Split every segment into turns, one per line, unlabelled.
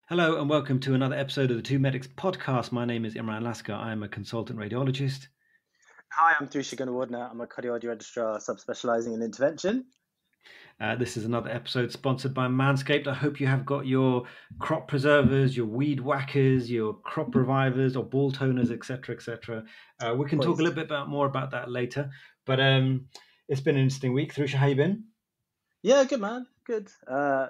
Hello and welcome to another episode of the Two Medics podcast. My name is Imran Lasker. I am a consultant radiologist.
Hi, I'm Drisha Gunawardena. I'm a cardiology registrar subspecializing in intervention.
This is another episode sponsored by Manscaped. I hope you have got your crop preservers, your weed whackers, your crop revivers or ball toners, etc., etc. We can talk a little bit more about that later. But it's been an interesting week. Thrusha, how you been?
Yeah, good man, good.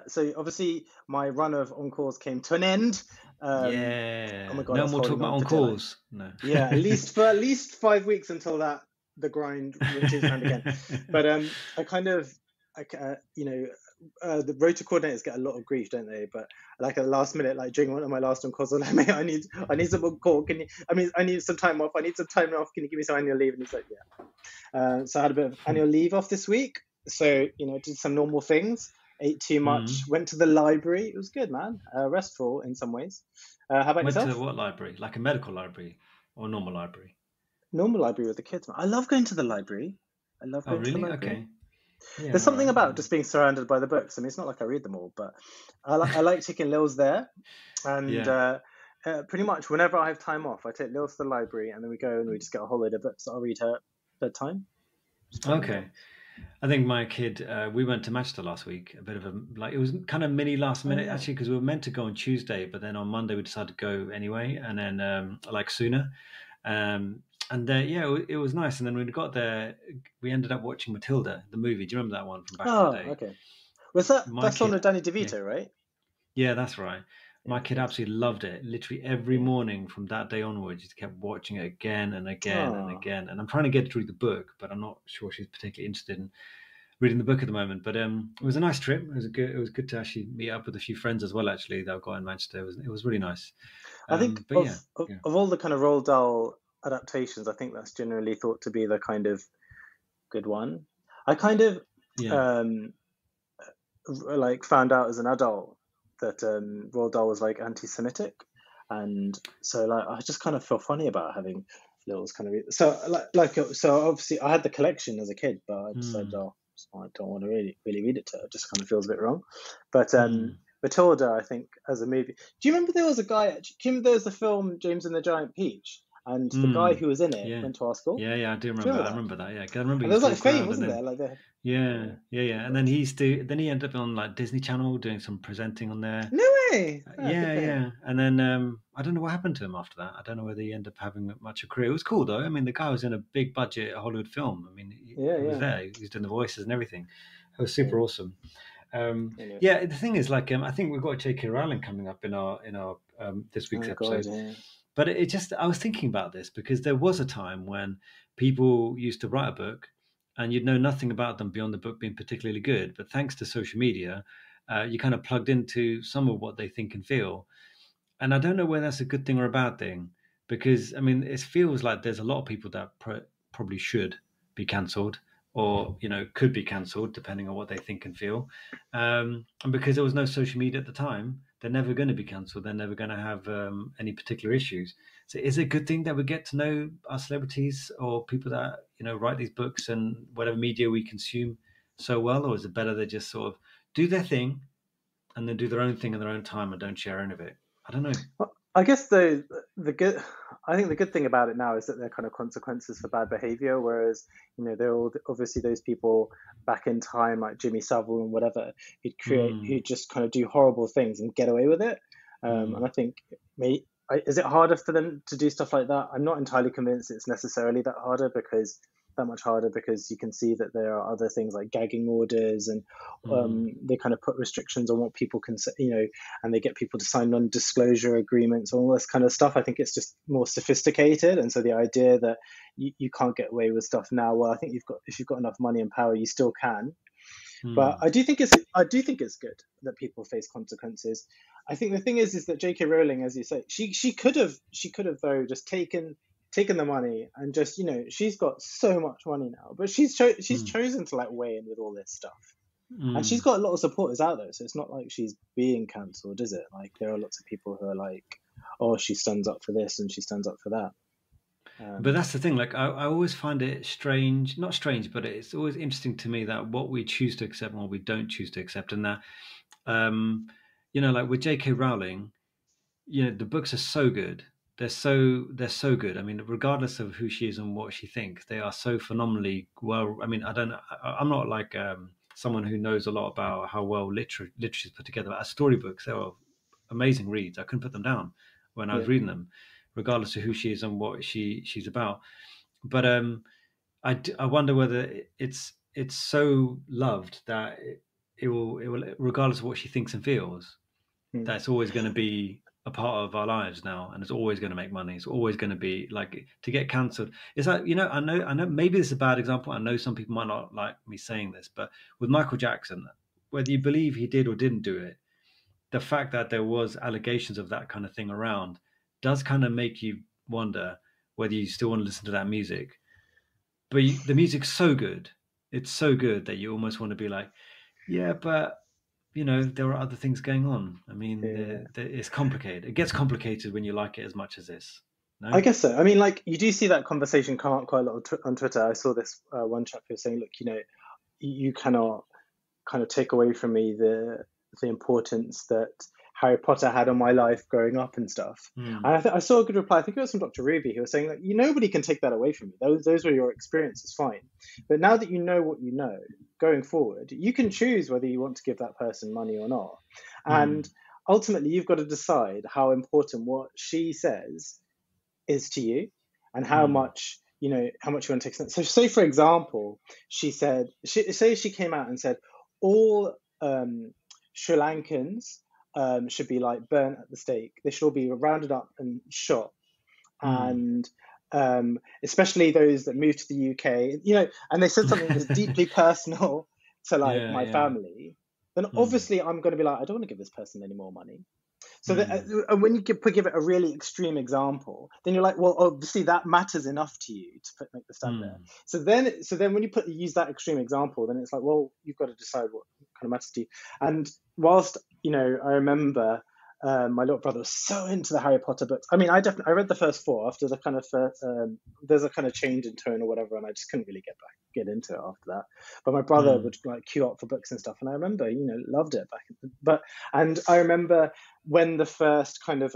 So obviously my run of on-calls came to an end.
Yeah.
Oh my God, I
No
was
more talking
holding
about
on
on
for dear
calls.
life.
No.
Yeah, at least 5 weeks until the grind reaches around again. But I kind of, the rota coordinators get a lot of grief, don't they? But like at the last minute, like during one of my last on calls, I'm like, mate, I need some on call. I need some time off. I need some time off. Can you give me some annual leave? And he's like, yeah. So I had a bit of annual leave off this week. So, did some normal things, ate too much, went to the library. It was good, man. Restful in some ways. How about
Went
yourself?
to what library? Like a medical library or a normal library?
Normal library with the kids, man. I love going to the library.
Oh, really? Okay. Yeah,
There's
all
something
right.
about just being surrounded by the books. I mean, it's not like I read them all, but I like taking Lils there. And pretty much whenever I have time off, I take Lils to the library and then we go and we just get a whole load of books that I'll read her at bedtime.
Okay. I think my kid, we went to Manchester last week. A bit of it was kind of mini last minute actually, because we were meant to go on Tuesday, but then on Monday we decided to go anyway, and then sooner. It was nice. And then when we got there, we ended up watching Matilda, the movie. Do you remember that one from back in the day?
Okay. That's on with Danny DeVito, right?
Yeah, that's right. My kid absolutely loved it. Literally every morning from that day onwards, she kept watching it again and again and again. And I'm trying to get her to read the book, but I'm not sure she's particularly interested in reading the book at the moment. But it was a nice trip. It was good to actually meet up with a few friends as well. Actually, that I've got in Manchester. It was really nice.
I think of all the kind of Roald Dahl adaptations, I think that's generally thought to be the kind of good one. I kind of found out as an adult that Roald Dahl was like anti-Semitic, and so like I just kind of feel funny about having Lils kind of so obviously I had the collection as a kid, but I decided I don't want to really read it to her. It just kind of feels a bit wrong. But Matilda, I think as a movie. Do you remember there was a guy? Do you remember there was the film James and the Giant Peach? And the guy who was in it went to our school.
Yeah, I do remember. I remember that. Yeah, I remember.
And there was like fame, wasn't there? Like
yeah. And then he ended up on like Disney Channel doing some presenting on there.
No way.
Yeah. And then I don't know what happened to him after that. I don't know whether he ended up having much of a career. It was cool though. I mean, the guy was in a big budget Hollywood film. I mean, he was there. He was doing the voices and everything. It was super awesome. The thing is, like, I think we've got J.K. Rowling coming up in our this week's episode. But I was thinking about this because there was a time when people used to write a book and you'd know nothing about them beyond the book being particularly good. But thanks to social media, you kind of plugged into some of what they think and feel. And I don't know whether that's a good thing or a bad thing, because, I mean, it feels like there's a lot of people that probably should be cancelled or, could be cancelled depending on what they think and feel. And because there was no social media at the time, they're never going to be cancelled. They're never going to have any particular issues. So is it a good thing that we get to know our celebrities or people that, write these books and whatever media we consume so well? Or is it better they just sort of do their thing and then do their own thing in their own time and don't share any of it? I don't know.
Well, I guess I think the good thing about it now is that there are kind of consequences for bad behavior, whereas, there are obviously those people back in time like Jimmy Savile and whatever who'd just kind of do horrible things and get away with it. And I think is it harder for them to do stuff like that? I'm not entirely convinced it's necessarily that much harder because you can see that there are other things like gagging orders and they kind of put restrictions on what people can say, and they get people to sign non-disclosure agreements, all this kind of stuff. I think it's just more sophisticated. And so the idea that you can't get away with stuff now, well, I think if you've got enough money and power, you still can. But I do think it's good that people face consequences. I think the thing is that J.K. Rowling, as you say, she could have though just taken the money and just, she's got so much money now, but she's chosen to like weigh in with all this stuff. And she's got a lot of supporters out there, so it's not like she's being cancelled, is it? Like there are lots of people who are like, oh, she stands up for this and she stands up for that.
But that's the thing, like I always find it strange, not strange, but it's always interesting to me that what we choose to accept and what we don't choose to accept. And that, like with J.K. Rowling, the books are so good. They're so good. I mean, regardless of who she is and what she thinks, they are so phenomenally well. I mean, I don't. I'm not like someone who knows a lot about how well literature is put together. But as storybooks, they are amazing reads. I couldn't put them down when I was reading them, regardless of who she is and what she's about. But I wonder whether it's so loved that it will regardless of what she thinks and feels, that's always going to be a part of our lives now, and it's always going to make money. It's always going to be like to get cancelled. It's like, I know maybe this is a bad example. I know some people might not like me saying this, but with Michael Jackson, whether you believe he did or didn't do it, the fact that there was allegations of that kind of thing around does kind of make you wonder whether you still want to listen to that music. But the music's so good. It's so good that you almost want to be like, yeah, but there are other things going on. I mean, it's complicated. It gets complicated when you like it as much as this. No?
I guess so. I mean, like, you do see that conversation come up quite a lot on Twitter. I saw this one chap who was saying, look, you cannot kind of take away from me the importance that Harry Potter had on my life growing up and stuff. And I saw a good reply. I think it was from Dr. Ruby, who was saying, like, nobody can take that away from you. Those were your experiences, fine. But now that you know what you know, going forward, you can choose whether you want to give that person money or not. And ultimately, you've got to decide how important what she says is to you, and how much you want to take. So, say for example, she came out and said all Sri Lankans should be like burnt at the stake. They should all be rounded up and shot, and especially those that moved to the UK. And they said something that's deeply personal to my family. Then obviously I'm going to be like, I don't want to give this person any more money. So and when you give it a really extreme example, then you're like, well, obviously that matters enough to you to make the stand there. So then when you use that extreme example, then it's like, well, you've got to decide what kind of matters to you. And whilst I remember my little brother was so into the Harry Potter books. I mean, I read the first 4 after the kind of there's a kind of change in tone or whatever, and I just couldn't really get into it after that. But my brother would like queue up for books and stuff, and I remember loved it back. And I remember when the first kind of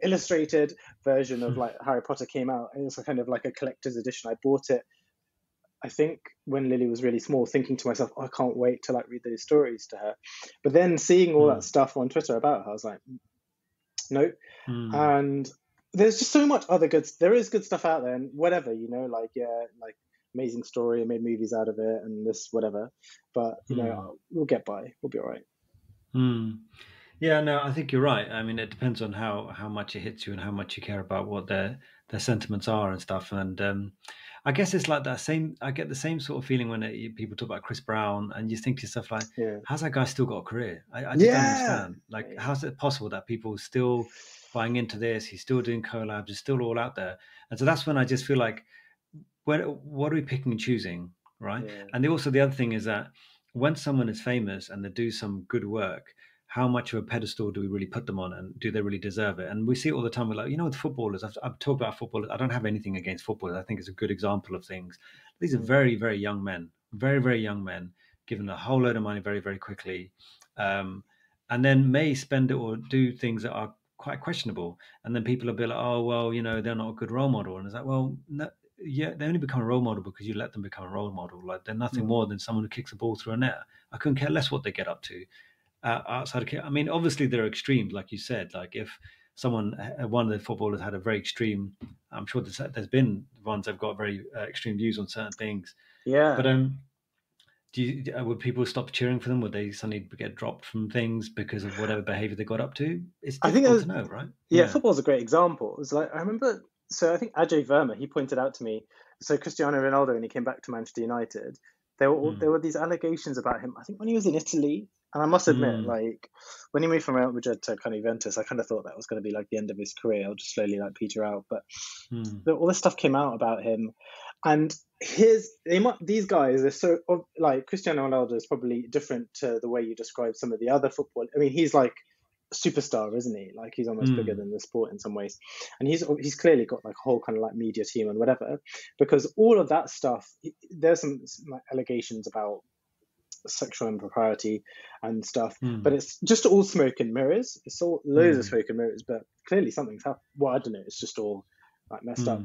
illustrated version of like Harry Potter came out, it was kind of like a collector's edition. I bought it, I think, when Lily was really small, thinking to myself, I can't wait to like read those stories to her. But then seeing all that stuff on Twitter about her, I was like, nope. And there's just so much there is good stuff out there, and whatever, like amazing story, and made movies out of it, and this whatever. But we'll get by. We'll be all right.
Yeah, no, I think you're right. I mean, it depends on how much it hits you and how much you care about what their sentiments are and stuff. And I guess it's like that same. I get the same sort of feeling when people talk about Chris Brown, and you think to yourself like, how's that guy still got a career? I just don't understand. Like, how's it possible that people are still buying into this? He's still doing collabs. He's still all out there. And so that's when I just feel like, what are we picking and choosing, right? Yeah. And the other thing is that when someone is famous and they do some good work, how much of a pedestal do we really put them on, and do they really deserve it? And we see it all the time. We're like, with footballers, I've talked about footballers. I don't have anything against footballers. I think it's a good example of things. These are very, very young men, very, very young men, given a whole load of money very, very quickly, and then may spend it or do things that are quite questionable. And then people will be like, oh, well, they're not a good role model. And it's like, well, no, yeah, they only become a role model because you let them become a role model. Like, they're nothing more than someone who kicks a ball through a net. I couldn't care less what they get up to. Outside of, I mean, obviously there are extremes, like you said. Like if one of the footballers had a very extreme, I'm sure there's been ones that've got very extreme views on certain things.
Yeah.
But would people stop cheering for them? Would they suddenly get dropped from things because of whatever behavior they got up to? It's difficult to know, right?
Yeah, football's a great example. It was like, I remember. So I think Ajay Verma, he pointed out to me. So Cristiano Ronaldo, when he came back to Manchester United, there were these allegations about him. I think when he was in Italy. And I must admit, like, when he moved from Real Madrid to kind of Juventus, I kind of thought that was going to be like the end of his career. I'll just slowly like peter out. But all this stuff came out about him, and these guys are so like Cristiano Ronaldo is probably different to the way you describe some of the other football. I mean, he's like a superstar, isn't he? Like, he's almost bigger than the sport in some ways, and he's clearly got like a whole kind of like media team and whatever. Because all of that stuff, there's some like allegations about sexual impropriety and stuff. But it's just all smoke and mirrors. It's all loads of smoke and mirrors, but clearly something's happened. Well, I don't know. It's just all like messed up.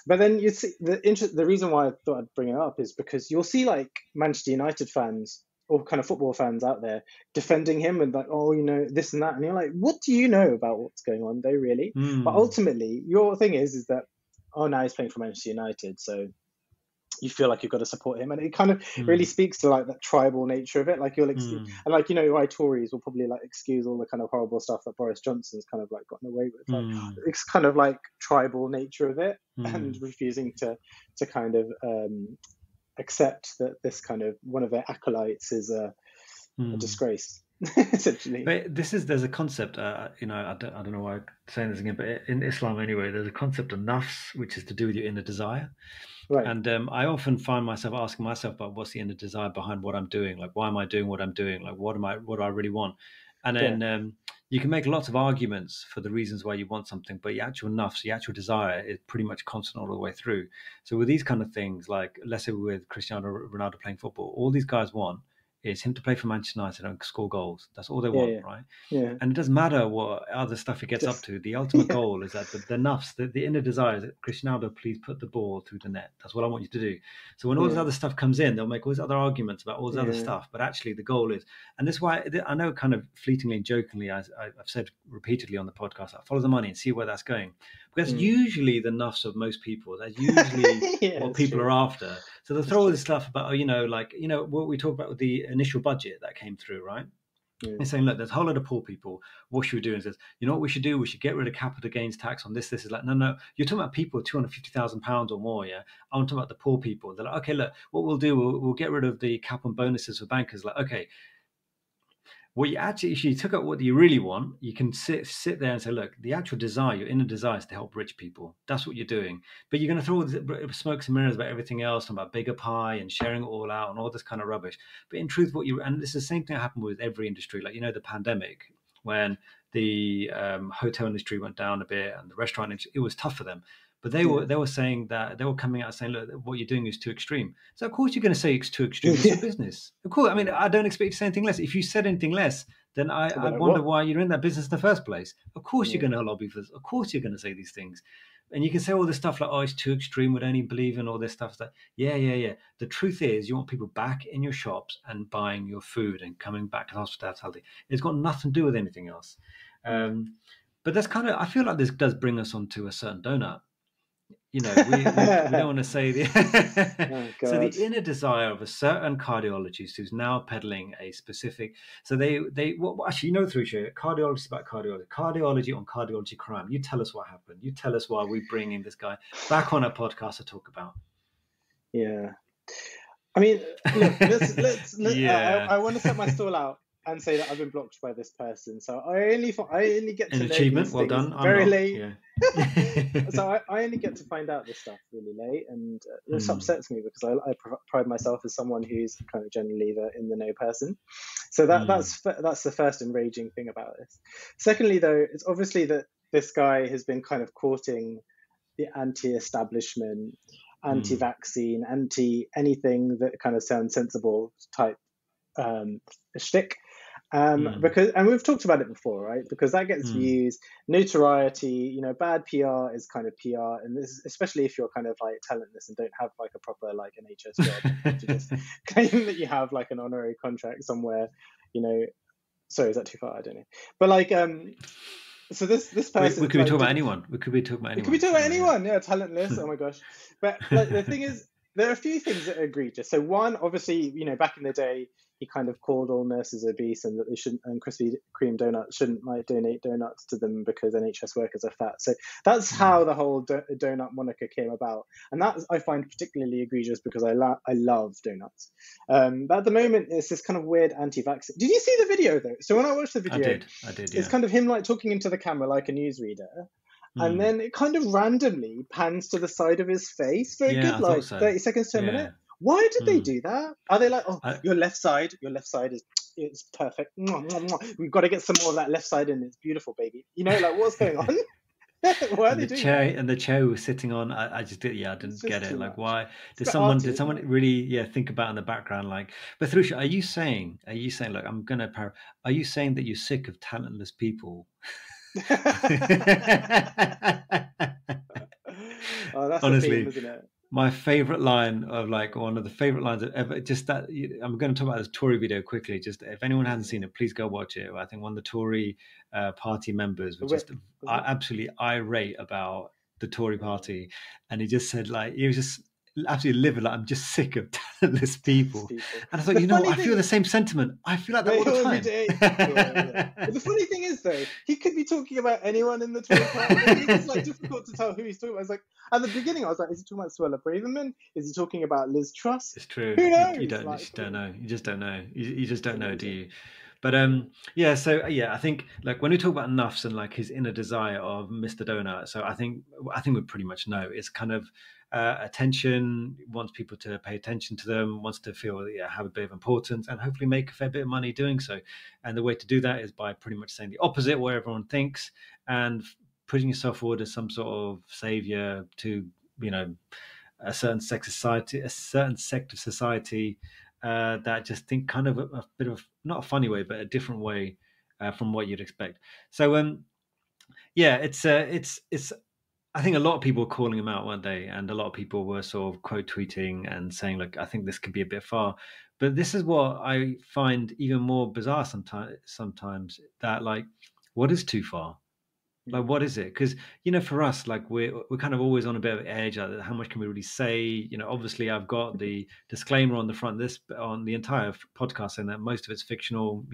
But then you see the reason why I thought I'd bring it up is because you'll see like Manchester United fans or kind of football fans out there defending him and like, oh, you know, this and that. And you're like, what do you know about what's going on? They really? But ultimately, your thing is that, oh, now he's playing for Manchester United, so you feel like you've got to support him, and it kind of really speaks to like that tribal nature of it. Like you'll and like, you know, why Tories will probably like excuse all the kind of horrible stuff that Boris Johnson's kind of like gotten away with. Like, it's kind of like tribal nature of it, and refusing to kind of accept that this kind of one of their acolytes is a disgrace. Essentially.
But there's a concept, you know, I don't know why I'm saying this again, but in Islam anyway, there's a concept of nafs, which is to do with your inner desire.
Right.
And I often find myself asking myself about what's the inner desire behind what I'm doing. Like, why am I doing what I'm doing? Like, what do I really want? And then you can make lots of arguments for the reasons why you want something, but your actual nafs, your actual desire is pretty much constant all the way through. So with these kind of things, like let's say with Cristiano Ronaldo playing football, all these guys want is him to play for Manchester United and score goals. That's all they want, right?
Yeah.
And it doesn't matter what other stuff he gets up to. The ultimate goal is that the nafs, the inner desire is that Cristiano, please put the ball through the net. That's what I want you to do. So when all this other stuff comes in, they'll make all these other arguments about all this other stuff. But actually the goal is, and this is why I know kind of fleetingly and jokingly, I've said repeatedly on the podcast, I follow the money and see where that's going. Because usually the nafs of most people, that's usually what people are after. So they'll throw all this stuff about, oh, you know, like, you know, what we talk about with the initial budget that came through, right? They're saying, look, there's a whole lot of poor people. What should we do? And says, you know what we should do? We should get rid of capital gains tax on this. This is like, no. You're talking about people with £250,000 or more, yeah? I'm talking about the poor people. They're like, okay, look, what we'll do, we'll get rid of the cap on bonuses for bankers. Like, okay, what you actually, if you took out what you really want, you can sit there and say, look, the actual desire, your inner desire is to help rich people. That's what you're doing. But you're going to throw all the smokes and mirrors about everything else, and about bigger pie and sharing it all out and all this kind of rubbish. But in truth, and this is the same thing that happened with every industry. Like, you know, the pandemic, when the hotel industry went down a bit and the restaurant industry, it was tough for them. But they were saying that, they were coming out saying, look, what you're doing is too extreme. So of course you're going to say it's too extreme. It's your business. Of course. I mean, I don't expect you to say anything less. If you said anything less, then I wonder why you're in that business in the first place. Of course you're going to lobby for this. Of course you're going to say these things. And you can say all this stuff like, oh, it's too extreme, we don't even believe in all this stuff. That yeah. The truth is, you want people back in your shops and buying your food and coming back to hospitality. It's got nothing to do with anything else. But that's kind of, I feel like this does bring us onto a certain donut. You know, we don't want to say the so the inner desire of a certain cardiologist who's now peddling a specific. So they actually, you know, through cardiology is about cardiology on cardiology crime. You tell us what happened. You tell us why we bring in this guy back on a podcast to talk about.
Yeah, I mean, look, let's I want to set my stall out and say that I've been blocked by this person. So I only get to
an achievement. Well done.
Very late. Yeah. So I only get to find out this stuff really late, and this upsets me because I pride myself as someone who's kind of generally in the know person. So that's the first enraging thing about this. Secondly, though, it's obviously that this guy has been kind of courting the anti-establishment, anti-vaccine, anti-anything that kind of sounds sensible type shtick. Because, and we've talked about it before, right? Because that gets views, notoriety, you know, bad PR is kind of PR. And this, especially if you're kind of like talentless and don't have like a proper like NHS job to just claim that you have like an honorary contract somewhere, you know. Sorry, is that too far? I don't know. But like, so this person,
we could be talking about anyone. We could be talking about anyone.
We could be talking about anyone. Yeah, talentless. Oh my gosh. But like, the thing is, there are a few things that are egregious. So one, obviously, you know, back in the day, he kind of called all nurses obese and that they shouldn't, and Krispy Kreme donuts shouldn't like donate donuts to them because NHS workers are fat. So that's how the whole donut moniker came about. And that I find particularly egregious because I love donuts. But at the moment, it's this kind of weird anti-vaccine. Did you see the video though? So when I watched the video,
I did.
It's kind of him like talking into the camera like a newsreader. And then it kind of randomly pans to the side of his face for a good like 30 seconds to a minute. Why did they do that? Are they like, oh, your left side is it's perfect. We've got to get some more of that left side in. It's beautiful, baby. You know, like what's going on? Why are they doing that?
And the chair we were sitting on, I just did, I didn't get it. Like, why did
someone
really think about in the background? Like, but Thrusha, are you saying, look, are you saying that you're sick of talentless people?
Oh, that's
honestly,
a theme, isn't it?
My favorite line of one of the favorite lines of ever, just that I'm going to talk about this Tory video quickly. Just if anyone hasn't seen it, please go watch it. I think one of the Tory party members was just absolutely irate about the Tory party, and he just said he was just absolutely livid. Like, I'm just sick of talentless people. And I thought, I feel the same sentiment. I feel like that all the time.
But the funny thing is, though, he could be talking about anyone in the Tory party. It's difficult to tell who he's talking about. It's at the beginning, I was like, is he talking about Suella Braverman? Is he talking about Liz Truss?
It's true.
Who knows?
You just don't know. You just don't know. You just don't know, do you? But so I think when we talk about Nuffs and his inner desire of Mr. Donut, so I think we pretty much know it's kind of attention, wants people to pay attention to them, wants to feel have a bit of importance, and hopefully make a fair bit of money doing so. And the way to do that is by pretty much saying the opposite, where everyone thinks, and putting yourself forward as some sort of savior to a certain sect of society. That just think kind of a bit of not a funny way, but a different way from what you'd expect. So it's. I think a lot of people were calling him out one day, and a lot of people were sort of quote tweeting and saying, "Look, I think this could be a bit far." But this is what I find even more bizarre sometimes that what is too far? What is it? Because for us, we're kind of always on a bit of edge. How much can we really say? Obviously, I've got the disclaimer on the front. On the entire podcast, saying that most of it's fictional.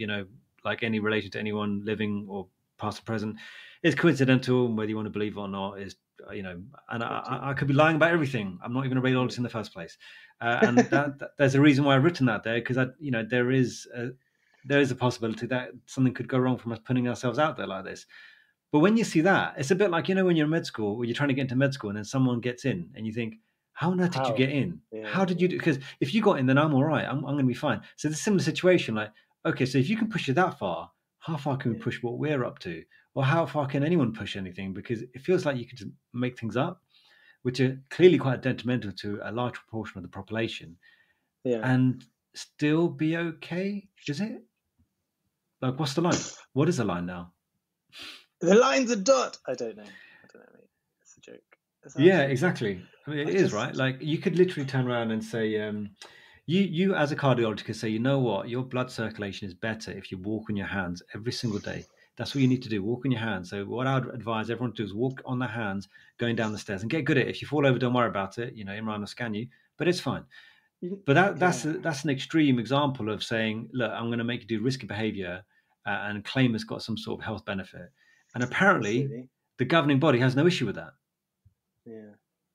Any relation to anyone living or past or present is coincidental. And whether you want to believe it or not is, and I could be lying about everything. I'm not even a radiologist in the first place, and there's a reason why I've written that there, because there is a possibility that something could go wrong from us putting ourselves out there like this. But when you see that, it's a bit like, when you're in med school, or you're trying to get into med school and then someone gets in and you think, how on earth did you get in? How did you do? Because if you got in, then I'm all right. I'm going to be fine. So it's a similar situation. Okay, so if you can push it that far, how far can we push what we're up to? Or how far can anyone push anything? Because it feels like you can just make things up, which are clearly quite detrimental to a large proportion of the population.
Yeah.
And still be okay, is it? What's the line? What is the line now?
The line's a dot. I don't know. Mate. It's a joke.
Yeah, exactly. I mean, it is, right? You could literally turn around and say, you as a cardiologist could say, you know what, your blood circulation is better if you walk on your hands every single day. That's what you need to do. Walk on your hands. So what I would advise everyone to do is walk on their hands going down the stairs and get good at it. If you fall over, don't worry about it. Imran will scan you, but it's fine. But that's an extreme example of saying, look, I'm going to make you do risky behavior and claim it's got some sort of health benefit. And apparently, the governing body has no issue with that.
Yeah.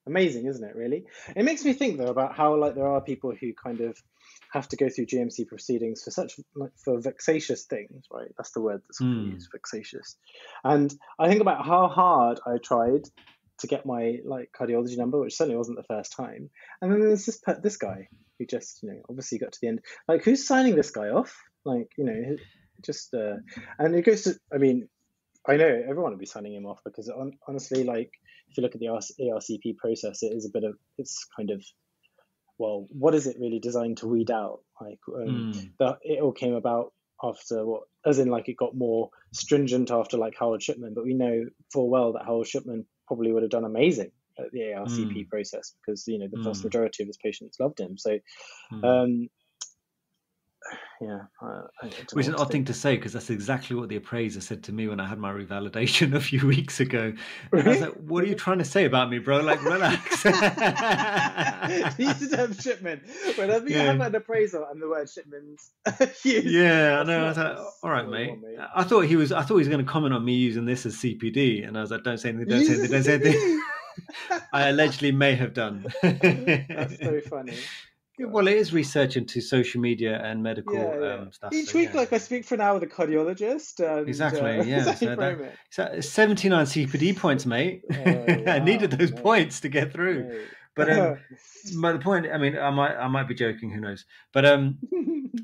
Amazing, isn't it, really? It makes me think, though, about how there are people who kind of have to go through GMC proceedings for for vexatious things, right? That's the word that's used, vexatious. And I think about how hard I tried to get my cardiology number, which certainly wasn't the first time. And then there's this guy who just, obviously got to the end. Who's signing this guy off? And it goes to, I know everyone would be signing him off because honestly, if you look at the ARCP process, it is it's kind of, well, what is it really designed to weed out? That it all came about after it got more stringent after Harold Shipman, but we know full well that Harold Shipman probably would have done amazing at the ARCP process because, the vast majority of his patients loved him. So,
which is an odd thing to say because that's exactly what the appraiser said to me when I had my revalidation a few weeks ago. And I was like, what are you trying to say about me, bro? Relax.
You used to have Shipman. Whenever you have an appraisal and the word Shipman's used.
Yeah, I know. I was like, all right, mate. I thought he was going to comment on me using this as CPD, and I was like, don't say anything, don't say anything. I allegedly may have done.
That's so funny.
Yeah, well, it is research into social media and medical stuff.
Each week, I speak for an hour with a cardiologist. And,
exactly, yeah. So 79 CPD points, mate. Oh, wow, I needed those points to get through. But the point, I mean, I might be joking, who knows? But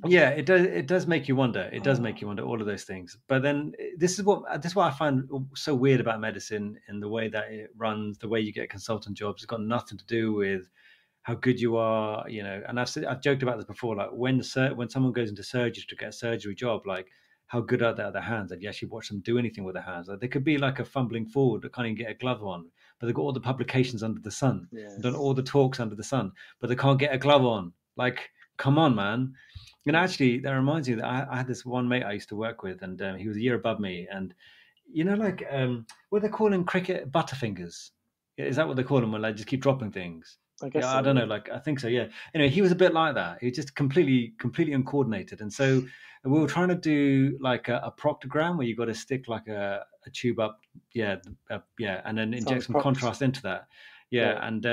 yeah, it does make you wonder. It does make you wonder all of those things. But then this is what I find so weird about medicine and the way that it runs, the way you get consultant jobs. It's got nothing to do with how good you are, you know. And I've joked about this before. Like when someone goes into surgery to get a surgery job, like how good are their hands? That you actually watch them do anything with their hands. Like they could be like a fumbling forward that can't even get a glove on, but they've got all the publications under the sun, done all the talks under the sun, but they can't get a glove on. Like, come on, man. And actually, that reminds me that I had this one mate I used to work with, and he was a year above me. And you know, like what they call in cricket, butterfingers. Is that what they call them when they just keep dropping things?
I guess
I don't know. Like, I think so. Yeah. Anyway, he was a bit like that. He was just completely uncoordinated. And so we were trying to do like a proctogram where you got to stick like a tube up, and then inject some contrast into that. And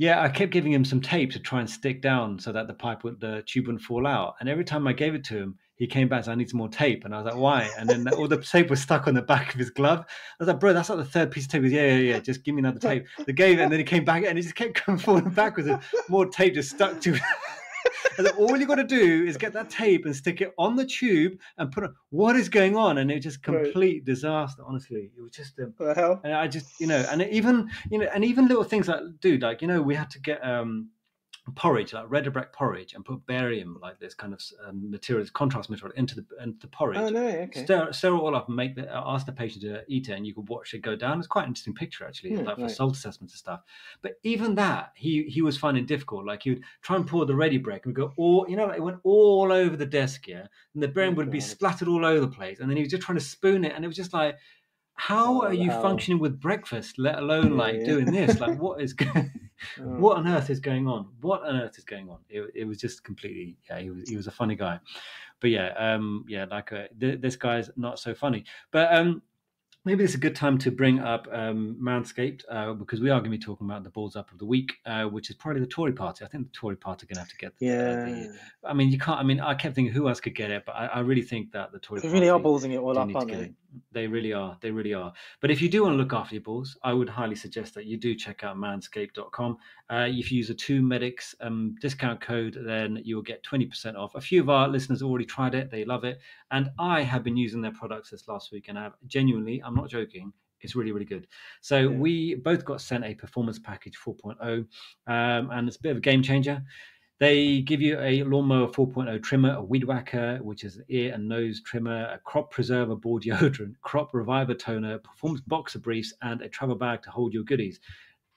I kept giving him some tape to try and stick down so that the tube wouldn't fall out. And every time I gave it to him, he came back and said, I need some more tape. And I was like, why? And then all the tape was stuck on the back of his glove. I was like, bro, that's like the third piece of tape. He goes, yeah, just give me another tape. They gave it, and then he came back, and he just kept falling backwards, and more tape just stuck to it. And all you got to do is get that tape and stick it on the tube and put it. What is going on? And it was just complete disaster. Honestly, it was just
what the hell.
And I just, and even little things like, dude, like, we had to get porridge, like red black porridge, and put barium, like this kind of material, this contrast material, into the porridge.
Oh no, okay.
Stir it all up and ask the patient to eat it, and you could watch it go down. It's quite an interesting picture, actually, like for salt assessments and stuff. But even that, he was finding difficult. Like he would try and pour the ready break and go all, like it went all over the desk, and the barium would be splattered all over the place, and then he was just trying to spoon it, and it was just like, how are you functioning with breakfast, let alone doing this? Like, what is what on earth is going on? What on earth is going on? It was just completely, he was a funny guy. But this guy's not so funny. But maybe this is a good time to bring up Manscaped, because we are going to be talking about the balls up of the week, which is probably the Tory party. I think the Tory party are going to have to get I mean, you can't. I mean, I kept thinking who else could get it, but I really think that the Tory party
really are ballsing it all up, aren't they?
They really are. They really are. But if you do want to look after your balls, I would highly suggest that you do check out manscaped.com. If you use a 2Medics discount code, then you will get 20% off. A few of our listeners have already tried it. They love it. And I have been using their products this last week, and I have genuinely, I'm not joking, it's really, really good. So we both got sent a Performance Package 4.0, and it's a bit of a game changer. They give you a Lawnmower 4.0 trimmer, a Weed Whacker, which is an ear and nose trimmer, a Crop Preserver board deodorant, Crop Reviver toner, Performance boxer briefs, and a travel bag to hold your goodies.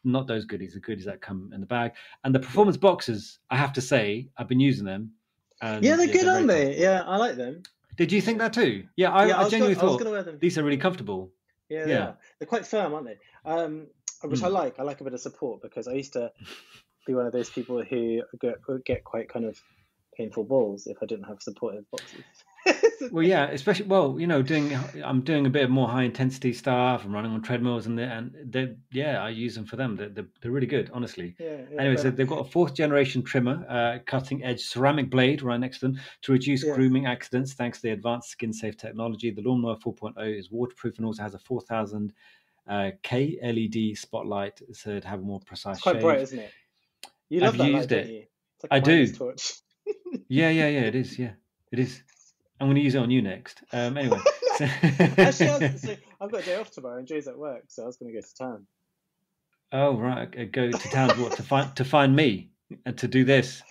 Not those goodies, the goodies that come in the bag. And the Performance boxers, I have to say, I've been using them. And
they're good, aren't they? Yeah, I like them.
Did you think that too? Yeah, I genuinely thought these are really comfortable.
Yeah. They're quite firm, aren't they? Which I like. I like a bit of support, because I used to be one of those people who get quite kind of painful balls if I didn't have supportive boxes.
Well, yeah, especially I'm doing a bit of more high intensity stuff. I'm running on treadmills, and I use them for them. They're really good, honestly. Anyway, so they've got a 4th generation trimmer, cutting edge ceramic blade right next to them to reduce grooming accidents thanks to the advanced skin safe technology. The Lawnmower 4.0 is waterproof and also has a 4000 K LED spotlight, so to have a more precise
it's quite
shave.
Bright, isn't it? You love that light, don't you? It's like
I do.
Torch.
Yeah, it is. Yeah, it is. I'm going to use it on you next. Anyway.
Actually, I've got a day off tomorrow, and Jay's at work, so I was going to go to town.
Oh, right. Go to town to find me and to do this.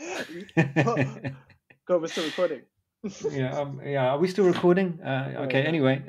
God, we're still recording.
Are we still recording? Okay. Anyway,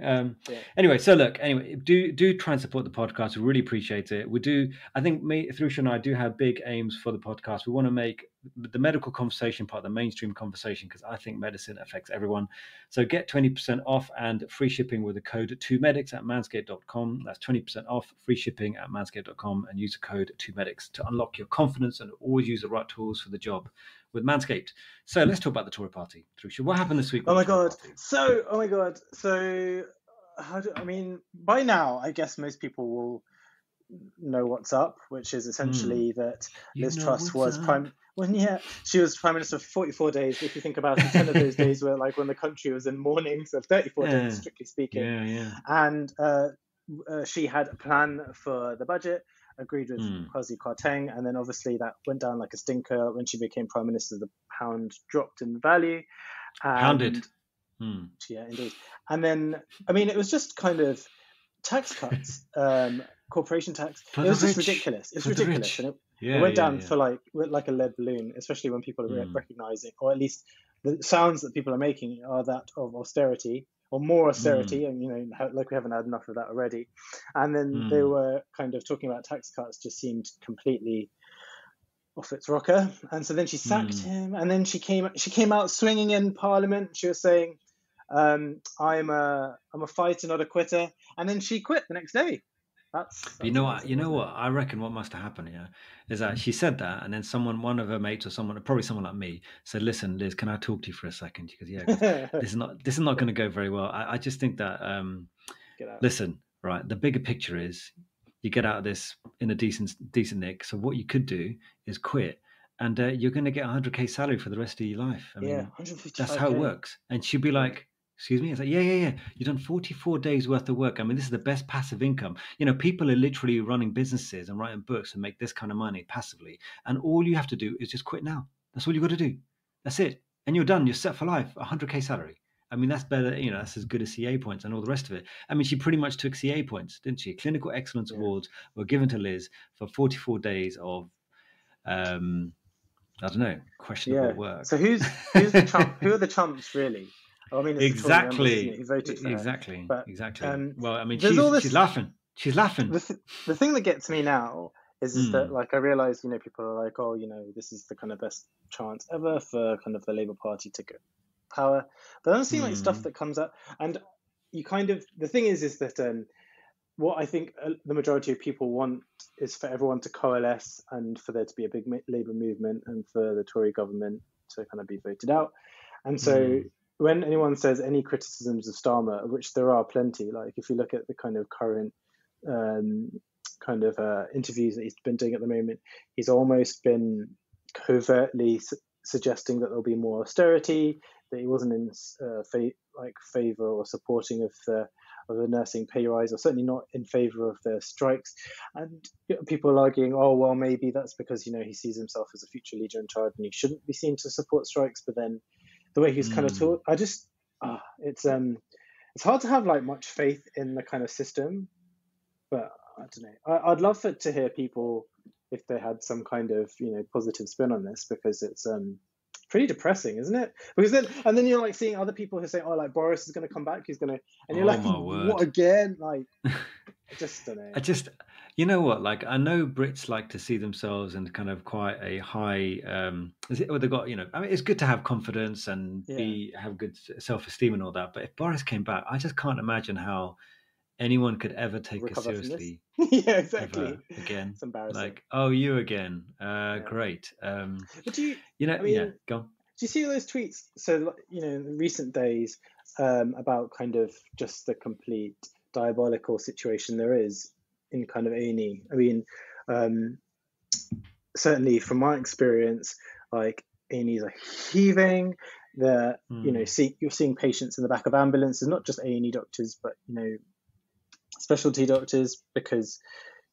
do try and support the podcast. We really appreciate it. We do. I think Thrusha and I do have big aims for the podcast. We want to make the medical conversation part of the mainstream conversation, because I think medicine affects everyone. So get 20% off and free shipping with the code 2Medics at manscaped.com. That's 20% off, free shipping at manscaped.com, and use the code 2Medics to unlock your confidence and always use the right tools for the job with Manscaped. So let's talk about the Tory party. Thrusha, what happened this week?
Oh my god. So by now, I guess most people will know what's up, which is essentially that Liz Truss was she was Prime Minister for 44 days. If you think about it, 10 of those days were like when the country was in mourning, so 34 days, strictly speaking. And she had a plan for the budget. agreed with Kwasi Kwarteng, and then obviously that went down like a stinker when she became prime minister. The pound dropped in value, and,
pounded.
Yeah, indeed. And then I mean, it was just kind of tax cuts, corporation tax. It was just ridiculous. It's ridiculous, and it went down for like a lead balloon, especially when people are recognizing, or at least the sounds that people are making are that of austerity or more austerity, and like we haven't had enough of that already. And then they were kind of talking about tax cuts, just seemed completely off its rocker. And so then she sacked him, and then she came out swinging in Parliament. She was saying, I'm a fighter, not a quitter. And then she quit the next day. That's
you know what? I reckon what must have happened here is that she said that, and then one of her mates or probably someone like me, said, "Listen, Liz, can I talk to you for a second?" She goes, "Yeah, this is not going to go very well." I just think that listen, right? The bigger picture is you get out of this in a decent nick. So what you could do is quit, and you're going to get 100K salary for the rest of your life. I mean, that's how it works. And she'd be like, excuse me? It's like, yeah. You've done 44 days worth of work. I mean, this is the best passive income. People are literally running businesses and writing books and make this kind of money passively. And all you have to do is just quit now. That's all you got to do. That's it. And you're done. You're set for life. 100K salary. I mean, that's better. That's as good as CA points and all the rest of it. I mean, she pretty much took CA points, didn't she? Clinical Excellence Awards were given to Liz for 44 days of, I don't know, questionable work.
So who's the chump? Who are the chumps, really? I mean,
exactly.
Who voted for her.
Exactly. Well, I mean, she's laughing. She's laughing.
The thing that gets me now is that, like, I realize, people are like, oh, this is the kind of best chance ever for kind of the Labour Party to get power. But I don't see like stuff that comes up, and you kind of, the thing is that what I think the majority of people want is for everyone to coalesce and for there to be a big Labour movement and for the Tory government to kind of be voted out. And so when anyone says any criticisms of Starmer, of which there are plenty, like if you look at the kind of current interviews that he's been doing at the moment, he's almost been covertly suggesting that there'll be more austerity, that he wasn't in favor or supporting of the nursing pay rise, or certainly not in favor of the strikes. And people are arguing, oh, well, maybe that's because, he sees himself as a future leader in charge and he shouldn't be seen to support strikes. But then the way he's kind of taught, it's hard to have like much faith in the kind of system. But I don't know. I'd love to hear people if they had some kind of positive spin on this, because it's pretty depressing, isn't it? Because then you're like seeing other people who say, oh, like Boris is going to come back, he's going to, and you're like, what again? Like, I just don't know.
You know what? Like, I know Brits like to see themselves in kind of quite a high. They've got, I mean, it's good to have confidence and have good self-esteem and all that. But if Boris came back, I just can't imagine how anyone could ever take us seriously.
Yeah, exactly.
Again,
it's embarrassing.
Like, oh, you again? Great.
But do you?
Go on.
Do you see those tweets? So, in recent days, about kind of just the complete diabolical situation there is in kind of A&E. I mean, certainly from my experience, like A&Es are heaving. You're seeing patients in the back of ambulances, not just A&E doctors, but specialty doctors, because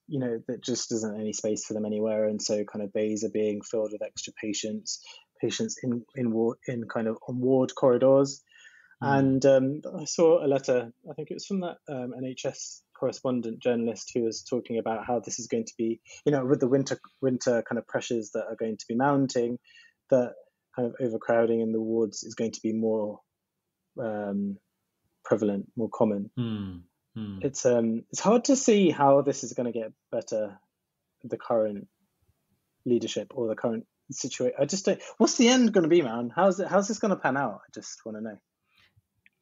there just isn't any space for them anywhere, and so kind of bays are being filled with extra patients in kind of on ward corridors. And I saw a letter, I think it was from that NHS correspondent journalist, who was talking about how this is going to be, with the winter kind of pressures that are going to be mounting, that kind of overcrowding in the wards is going to be more prevalent, more common. It's hard to see how this is going to get better, the current leadership or the current situation. I just don't. What's the end going to be, man? How's this going to pan out? I just want to know.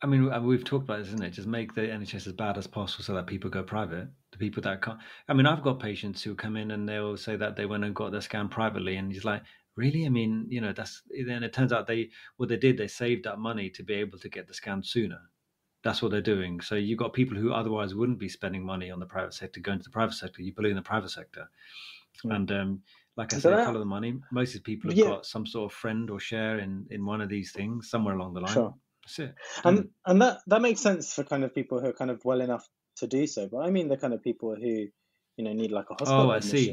I mean, we've talked about this, isn't it? Just make the NHS as bad as possible so that people go private. The people that can't. I mean, I've got patients who come in and they'll say that they went and got their scan privately, and he's like, really? I mean, that's. Then it turns out they saved that money to be able to get the scan sooner. That's what they're doing. So you've got people who otherwise wouldn't be spending money on the private sector going to the private sector. You believe in the private sector. And like I said, follow the money. Most of the people have got some sort of friend or share in one of these things somewhere along the line.
Sure.
That's it.
And that makes sense for kind of people who are kind of well enough to do so. But I mean the kind of people who, need like a
Oh,
hospital
I
admission.
see.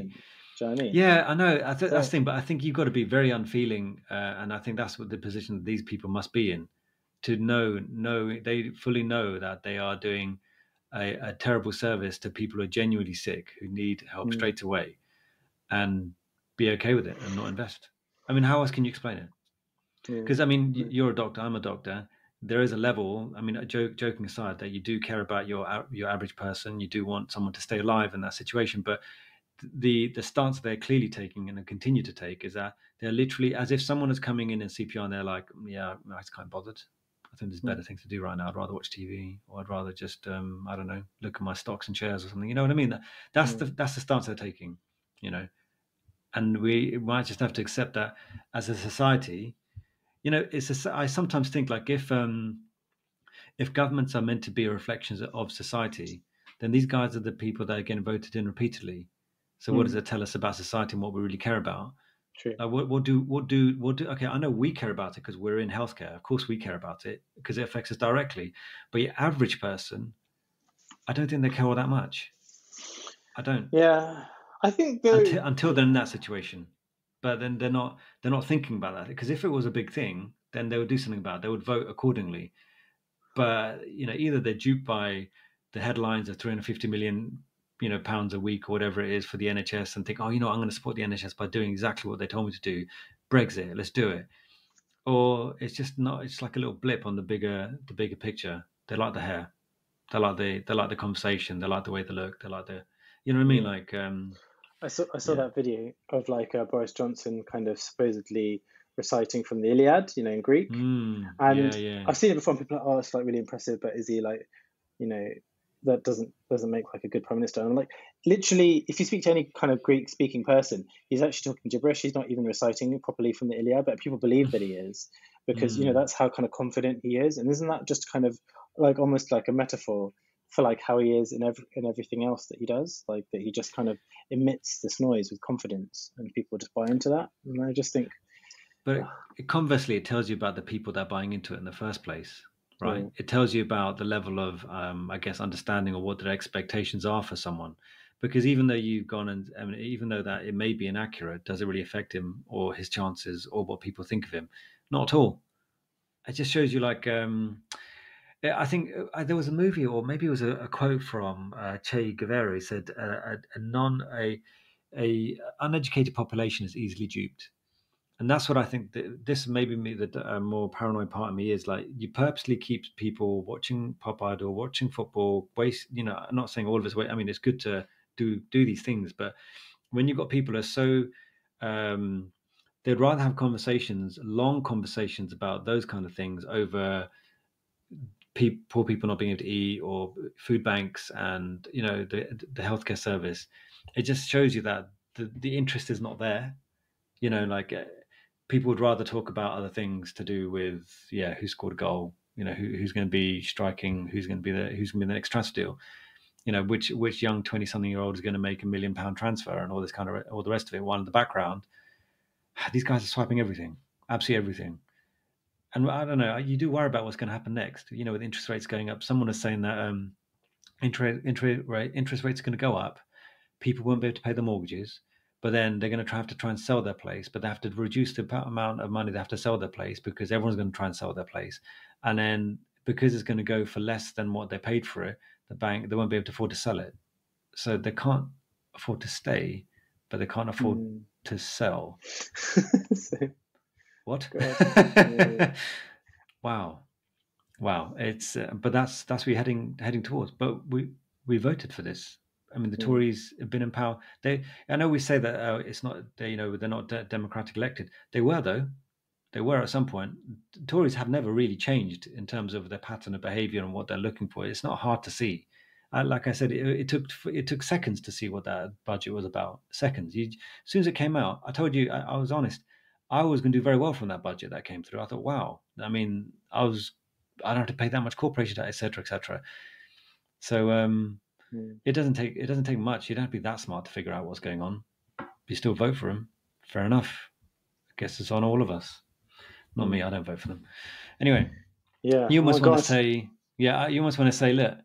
Do you know what I mean?
Yeah, I know. That's the
So
thing. But I think you've got to be very unfeeling, and I think that's what the position that these people must be in, to know they fully know that they are doing a terrible service to people who are genuinely sick, who need help straight away, and be okay with it and not invest. I mean, how else can you explain it? Because I mean, you're a doctor, I'm a doctor. There is a level. I mean, joking aside, that you do care about your average person. You do want someone to stay alive in that situation, but the stance they're clearly taking and continue to take is that they're literally as if someone is coming in CPR and they're like, yeah, I just can't bothered. I think there's better things to do right now. I'd rather watch TV, or I'd rather just I don't know, look at my stocks and shares or something. You know what I mean? That's the stance they're taking. And we might just have to accept that as a society. I sometimes think like if governments are meant to be reflections of society, then these guys are the people that are getting voted in repeatedly. So what does it tell us about society and what we really care about?
True.
Like what do okay, I know we care about it because we're in healthcare. Of course we care about it because it affects us directly. But your average person, I don't think they care all that much. I don't.
Yeah. I think
until they're in that situation. But then they're not thinking about that, because if it was a big thing, then they would do something about it. They would vote accordingly. But either they're duped by the headlines of 350 million pounds a week or whatever it is for the NHS, and think, oh, I'm going to support the NHS by doing exactly what they told me to do. Brexit, let's do it. Or it's just not. It's like a little blip on the bigger picture. They like the hair. They like the conversation. They like the way they look. They like the, you know what I mean? Like,
I saw that video of like Boris Johnson kind of supposedly reciting from the Iliad, in Greek. And I've seen it before, and people are like, oh, it's like really impressive, but is he like, that doesn't make like a good prime minister. And I'm like, literally, if you speak to any kind of Greek speaking person, he's actually talking gibberish. He's not even reciting it properly from the Iliad, but people believe that he is, because that's how kind of confident he is. And isn't that just kind of like almost like a metaphor for like how he is in everything else that he does, like that he just kind of emits this noise with confidence, and people just buy into that. And I just think,
but conversely, it tells you about the people that are buying into it in the first place, right? It tells you about the level of, I guess, understanding of what their expectations are for someone. Because even though you've gone and, even though that it may be inaccurate, does it really affect him or his chances or what people think of him? Not at all. It just shows you, like, I think there was a movie, or maybe it was a quote from Che Guevara. He said, a uneducated population is easily duped. And that's what I think. This maybe me the more paranoid part of me is like, you purposely keep people watching Pop Idol, watching football. I'm not saying all of us wait. I mean, it's good to do these things, but when you've got people who are so, they'd rather have long conversations about those kind of things over poor people not being able to eat, or food banks, and the healthcare service. It just shows you that the interest is not there. Like, people would rather talk about other things to do with, who scored a goal, who's going to be striking, who's going to be the next transfer deal, which young 20-something-year-old is going to make £1 million transfer, and all this kind of, all the rest of it. While in the background, these guys are swiping everything, absolutely everything. And I don't know, you do worry about what's going to happen next. With interest rates going up, someone is saying that interest rates are going to go up. People won't be able to pay the mortgages, but then they're going to have to try and sell their place, but they have to reduce the amount of money they have to sell their place, because everyone's going to try and sell their place. And then because it's going to go for less than what they paid for it, the bank, they won't be able to afford to sell it. So they can't afford to stay, but they can't afford to sell. What? Wow. It's but that's what we're heading towards. But we voted for this. I mean, the Tories have been in power. I know we say that it's not, they're not democratic elected. They were, though. They were at some point. Tories have never really changed in terms of their pattern of behaviour and what they're looking for. It's not hard to see. Like I said, it took seconds to see what that budget was about. Seconds. As soon as it came out, I told you, I was honest. I was going to do very well from that budget that came through. I thought, wow. I mean, I don't have to pay that much corporation tax, etc., etc. So it doesn't take much. You don't have to be that smart to figure out what's going on. You still vote for him. Fair enough. I guess it's on all of us. Not me. I don't vote for them. Anyway, you almost want to say, look,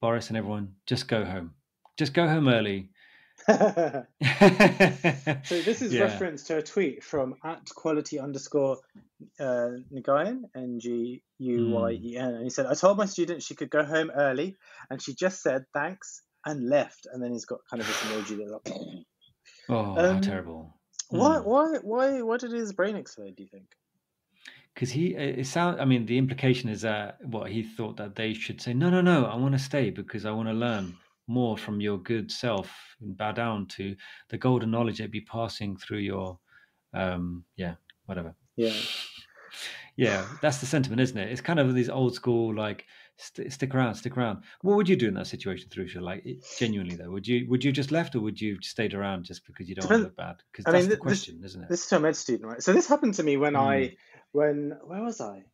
Boris and everyone, just go home. Just go home early.
So this is reference to a tweet from @quality_Nguyen, Nguyen, and he said, "I told my student she could go home early, and she just said thanks and left." And then he's got kind of this emoji that like,
how terrible.
Why did his brain explode, do you think?
Because the implication is that he thought that they should say, no, I want to stay because I want to learn more from your good self and bow down to the golden knowledge they'd be passing through your, whatever.
Yeah.
Yeah, that's the sentiment, isn't it? It's kind of these old school, like, stick around. What would you do in that situation, Tharusha? Like, genuinely though, would you just left, or would you stayed around just because you don't want to look bad? Because that's the question, isn't it?
This is a med student, right? So this happened to me when where was I?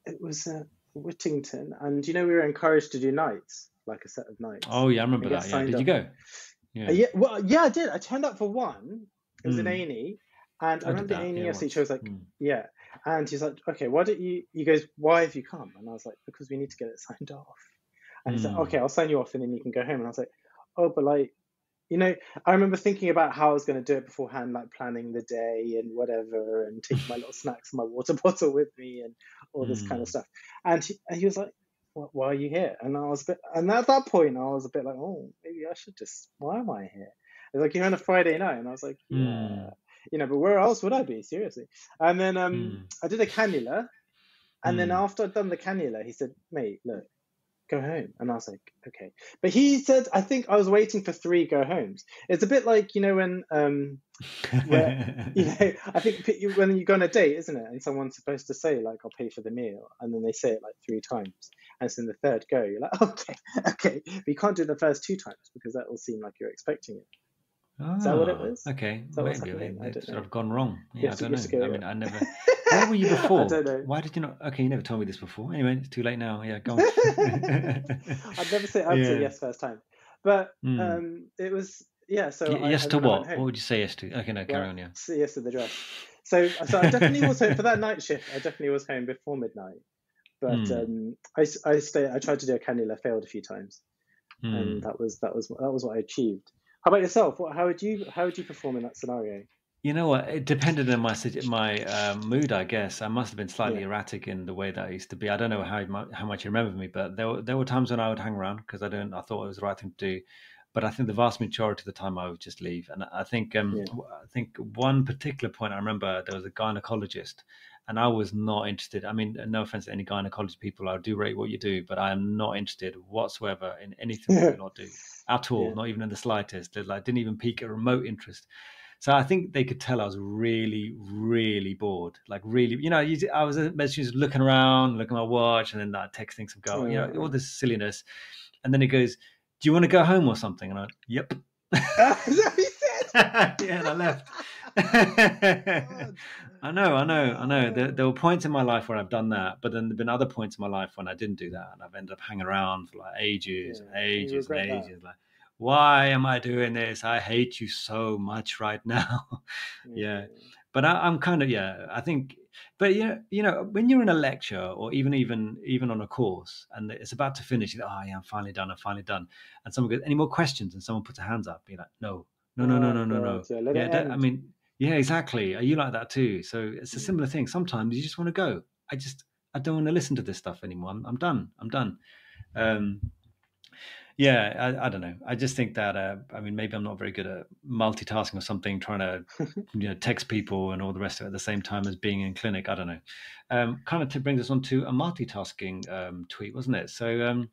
It was at Whittington, and we were encouraged to do nights, like a set of nights.
Oh yeah, I remember that. Yeah, did you go?
Yeah. Yeah, I did. I turned up for one. It was an A&E. And I remember the A&E teacher was like, yeah. And he's like, okay, why don't you, he goes, why have you come? And I was like, because we need to get it signed off. And he's like, okay, I'll sign you off and then you can go home. And I was like, oh, but like, I remember thinking about how I was going to do it beforehand, like planning the day and whatever, and taking my little snacks and my water bottle with me and all this kind of stuff. And he was like, why are you here? And and at that point, I was a bit like, oh, maybe I should why am I here? It's like, you're on a Friday night. And I was like, yeah. But where else would I be? Seriously. And then I did a cannula. And then after I'd done the cannula, he said, mate, look, go home. And I was like, okay. But he said, I think I was waiting for 3 go homes. It's a bit like, when, I think when you go on a date, isn't it? And someone's supposed to say, like, I'll pay for the meal. And then they say it like 3 times. And it's in the 3rd go. You're like, okay. But you can't do the first 2 times because that will seem like you're expecting it.
Oh,
is that what it was?
Okay, maybe it's sort of gone wrong.
Yeah,
I don't know. I mean, I never. Where were you before?
I don't know.
Why did you not? Okay, you never told me this before. Anyway, it's too late now. Yeah, go on.
I'd never say yes first time, but it was So
yes to what? What would you say yes to? Okay, no, carry on. Yeah.
Say yes to the dress. So I definitely was home for that night shift. I definitely was home before midnight, but I tried to do a cannula, failed a few times, and that was what I achieved. How about yourself? How would you perform in that scenario?
You know what? It depended on my mood, I guess. I must have been slightly erratic in the way that I used to be. I don't know how much you remember me, but there were times when I would hang around because I thought it was the right thing to do. But I think the vast majority of the time I would just leave. And I think one particular point I remember, there was a gynecologist, and I was not interested. I mean, no offense to any gynecology people, I do rate what you do, but I am not interested whatsoever in anything that you not do at all, not even in the slightest. It didn't even pique a remote interest. So I think they could tell I was really, really bored. Like really, I was just looking around, looking at my watch, and then texting some girl, all this silliness. And then he goes, do you want to go home or something? And I, yep.
Is that what he said?
Yeah, and I left. I know. There were points in my life where I've done that, but then there've been other points in my life when I didn't do that, and I've ended up hanging around for like ages and ages and ages. Like, why am I doing this? I hate you so much right now. Yeah. But I'm kind of, I think, but when you're in a lecture or even on a course and it's about to finish, you're like, I'm finally done. And someone goes, any more questions? And somemeone puts a hands up. You're like, no. Yeah, I mean, yeah, exactly. Are you like that too? So it's a similar thing. Sometimes you just want to go. I don't want to listen to this stuff anymore. I'm done. I don't know. I just think that, maybe I'm not very good at multitasking or something, trying to, text people and all the rest of it at the same time as being in clinic. I don't know. Kind of brings us on to a multitasking tweet, wasn't it? So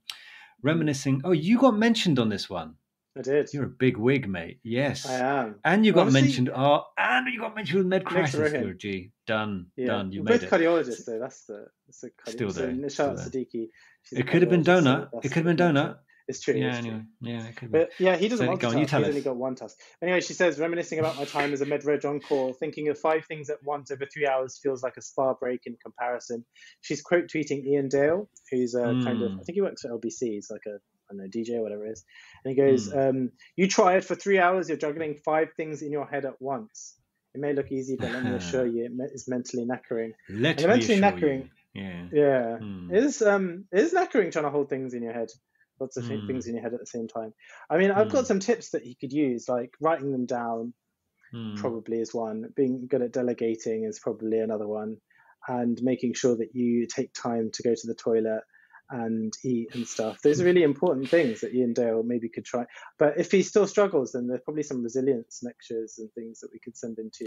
reminiscing. Oh, you got mentioned on this one.
I did.
You're a big wig, mate. Yes.
I am.
And you got mentioned. And you got mentioned with Med Crisis. You're a G. Done. You made
both cardiologists, though. That's the
still there.
Nishat Siddiqui.
It could have been Donut.
It's true.
Yeah,
it's
anyway.
True.
Yeah, it could be.
But he doesn't multitask. He's
only
only got one task. Anyway, she says, reminiscing about my time as a med-reg on call, thinking of 5 things at once over 3 hours feels like a spa break in comparison. She's quote tweeting Ian Dale, who's kind of, I think he works for LBC. He's like a DJ or whatever it is. And he goes, you try it for 3 hours, you're juggling 5 things in your head at once. It may look easy, but let me assure you, it's mentally knackering.
Mentally knackering.
Yeah. It is knackering trying to hold things in your head. lots of things in your head at the same time. I mean, I've got some tips that you could use, like writing them down probably is one. Being good at delegating is probably another one. And making sure that you take time to go to the toilet and eat and stuff. Those are really important things that Ian Dale maybe could try. But if he still struggles, then there's probably some resilience lectures and things that we could send him to,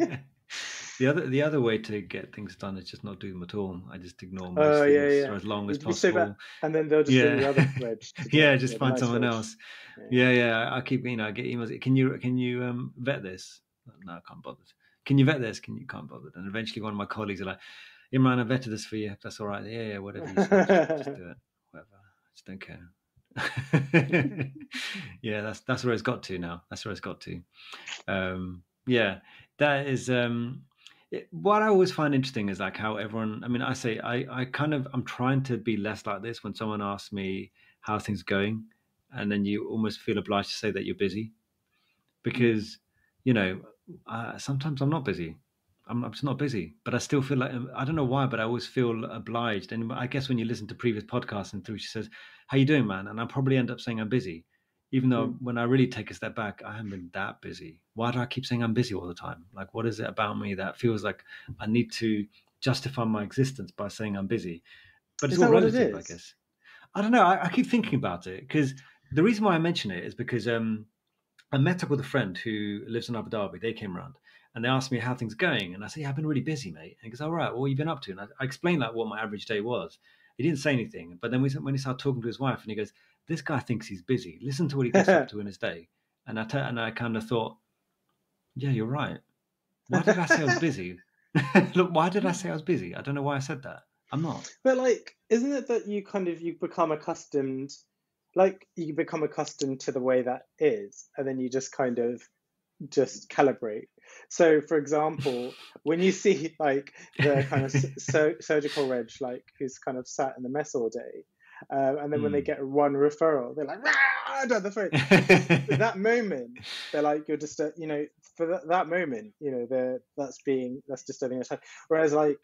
right?
The other way to get things done is just not do them at all. I just ignore most things for as long as possible.
And then they'll just do the other reg.
Just find someone else. I keep, I get emails. Can you vet this? No, I can't bother. Can you vet this? Can't bother. And eventually one of my colleagues are like, Imran, I vetted this for you. That's all right. Yeah, whatever you say, just do it. Whatever. I just don't care. Yeah, that's where it's got to now. That's where it's got to. That is what I always find interesting is like how everyone, I mean, I'm trying to be less like this when someone asks me how things are going, and then you almost feel obliged to say that you're busy because, sometimes I'm not busy. I'm just not busy, but I still feel like, I don't know why, but I always feel obliged. And I guess when you listen to previous podcasts and through, she says, how you doing, man? And I probably end up saying I'm busy, even though when I really take a step back, I haven't been that busy. Why do I keep saying I'm busy all the time? Like, what is it about me that feels like I need to justify my existence by saying I'm busy? But it's all relative, I guess. I don't know. I keep thinking about it because the reason why I mention it is because I met up with a friend who lives in Abu Dhabi. They came around and they asked me how things are going. And I said, yeah, I've been really busy, mate. And he goes, all right, what have you been up to? And I explained like what my average day was. He didn't say anything. But then when he started talking to his wife and he goes, this guy thinks he's busy. Listen to what he gets up to in his day. And I kind of thought, yeah, you're right. Why did I say I was busy? Look, why did I say I was busy? I don't know why I said that. I'm not.
But like, isn't it that you become accustomed to the way that is, and then you just kind of just calibrate. So, for example, when you see like the kind of surgical reg, like who's kind of sat in the mess all day, and then when they get one referral, they're like, "Rah!" down the phone. That moment, they're like, you're just, for that moment, that's disturbing your time. Whereas, like,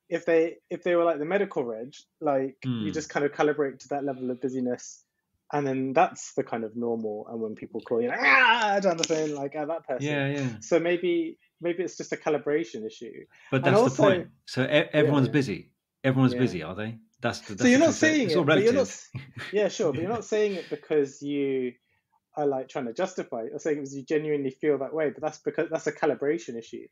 if they were like the medical reg, like you just kind of calibrate to that level of busyness, and then that's the kind of normal. And when people call you, like, down the phone, like that person.
Yeah.
So maybe it's just a calibration issue.
But that's the point. So everyone's busy. Everyone's busy, are they? That's
so you're not saying it, but you're not. Yeah, sure, but you're not saying it because you are like trying to justify it. You're saying it because you genuinely feel that way. But that's because that's a calibration issue,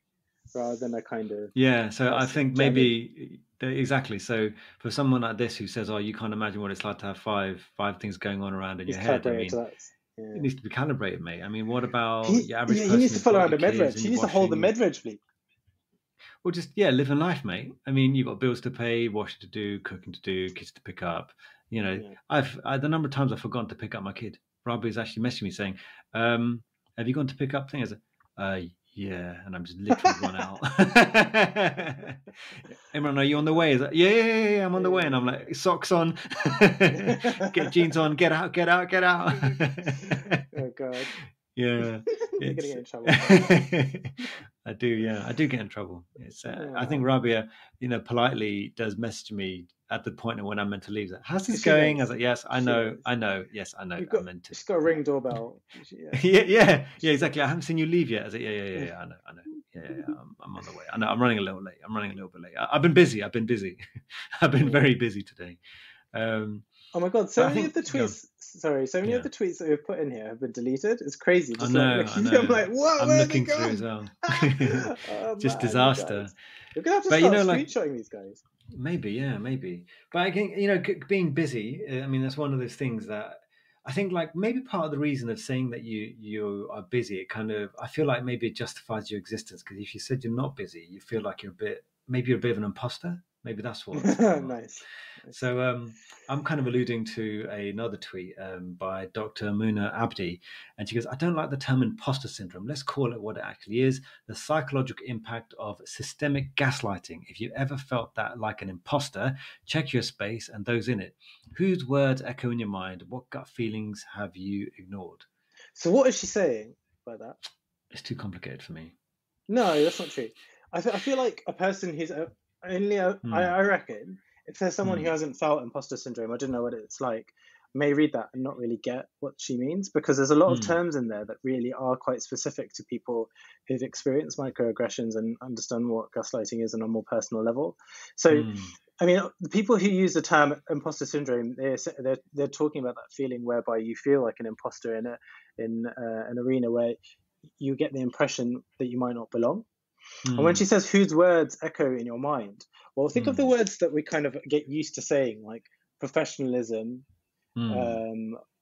rather than a kind of.
Yeah, so I think maybe exactly. So for someone like this who says, "Oh, you can't imagine what it's like to have five things going on around in your head," I mean, it needs to be calibrated, mate. I mean, what about your average person?
He needs to follow around the med-reg. He needs to hold the med-reg, please.
Well, just living life, mate. I mean, you've got bills to pay, washing to do, cooking to do, kids to pick up. I've the number of times I've forgotten to pick up my kid. Robbie's actually messaging me saying, "Have you gone to pick up things?" Yeah, and I'm just literally run out. Imran, are you on the way? Is that, yeah, I'm on the way, and I'm like, socks on, get jeans on, get out.
Oh God.
Yeah,
you're gonna get in trouble.
I do get in trouble. It's I think Rabia, politely does message me at the point when I'm meant to leave. How's this going? I was like, yes, I know. Yes, I know. I'm meant to.
She's got a Ring doorbell.
Yeah, exactly. I haven't seen you leave yet. I was like, yeah, I know. Yeah, I'm on the way. I know. I'm running a little late. Bit late. I've been busy. I've been very busy today.
Oh my God! So many of the tweets. Many of the tweets that we've put in here have been deleted. It's crazy.
I know.
I'm like, what?
I'm looking through as well. Just disaster.
You're gonna have to start screenshotting these guys.
Maybe. But I think being busy. I mean, that's one of those things that I think, like, maybe part of the reason of saying that you are busy, it kind of, I feel like maybe it justifies your existence, because if you said you're not busy, you feel like you're a bit of an imposter. Maybe that's what.
Nice.
So I'm kind of alluding to another tweet by Dr. Muna Abdi, and she goes, I don't like the term imposter syndrome. Let's call it what it actually is: the psychological impact of systemic gaslighting. If you ever felt that like an imposter, check your space and those in it. Whose words echo in your mind? What gut feelings have you ignored?
So what is she saying by that?
It's too complicated for me.
No, that's not true. I feel like a person who's I reckon if there's someone who hasn't felt imposter syndrome, I don't know what it's like, may read that and not really get what she means, because there's a lot of terms in there that really are quite specific to people who've experienced microaggressions and understand what gaslighting is on a more personal level. So, I mean, the people who use the term imposter syndrome, they're talking about that feeling whereby you feel like an imposter in an arena where you get the impression that you might not belong. And when she says, whose words echo in your mind? Well, think of the words that we kind of get used to saying, like professionalism,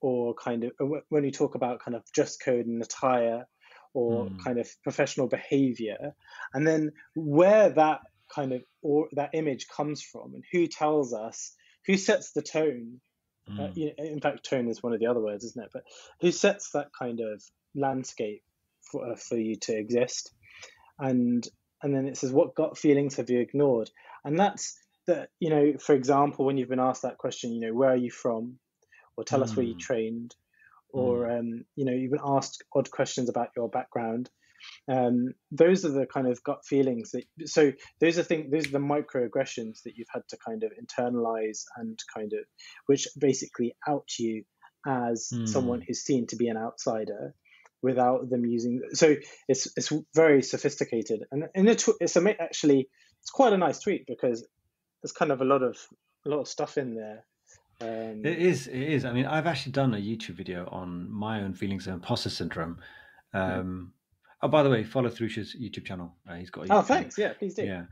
or kind of when you talk about kind of dress code and attire, or kind of professional behavior, and then where that kind of, or that image comes from, and who tells us, who sets the tone. In fact, tone is one of the other words, isn't it? But who sets that kind of landscape for you to exist? And then it says, what gut feelings have you ignored? And that's that, for example, when you've been asked that question, where are you from? Or tell us where you trained, or you've been asked odd questions about your background. Those are the kind of gut feelings so those are the microaggressions that you've had to kind of internalize, and kind of, which basically out you as someone who's seen to be an outsider without them using. So it's very sophisticated, and it's quite a nice tweet, because there's kind of a lot of stuff in there.
It is. I mean, I've actually done a YouTube video on my own feelings of imposter syndrome. Oh, by the way, follow Thrush's YouTube channel. He's got a YouTube
thanks. Channel. Yeah, please do.
Yeah.